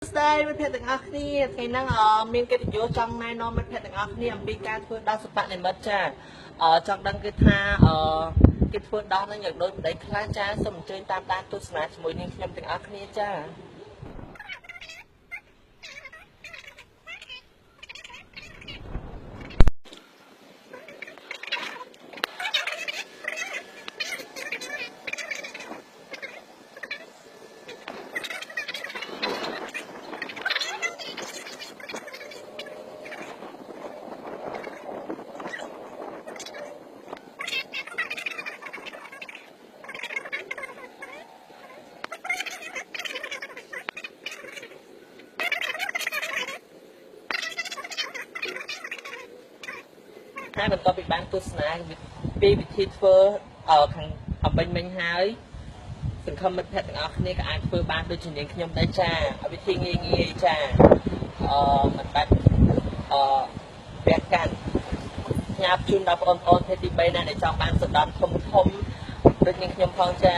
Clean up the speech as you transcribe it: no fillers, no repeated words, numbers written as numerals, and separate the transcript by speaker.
Speaker 1: Stay មិត្តភក្តិទាំងអស់គ្នាថ្ងៃហ្នឹងមានកិត្តិយសចង់ណែនាំមិត្តភក្តិទាំងអស់គ្នាអំពីការធ្វើដោះសបនិមិត្តចាចង់ដឹងគឺថាគេធ្វើដោះហ្នឹងយ៉ាងដូចម្ដេចខ្លះចាសូមអញ្ជើញតាមដានទស្សនាជាមួយនាងខ្ញុំទាំងអស់គ្នាចាហើយបន្ទាប់ពីបានទស្សនាពីវិធីធ្វើខាងអំបញ្ញមិញហើយសង្ឃឹមមិត្តភក្តិទាំងអស់គ្នាក៏អាចធ្វើបានដូចជានាងខ្ញុំដែរចាវិធីងាយចាមិនបាច់វគ្គកាន់ញ៉ាំជូនដល់បងប្អូនភេទទី3ណាដែលចង់បានសណ្ដាប់ធំដូចនាងខ្ញុំផងចា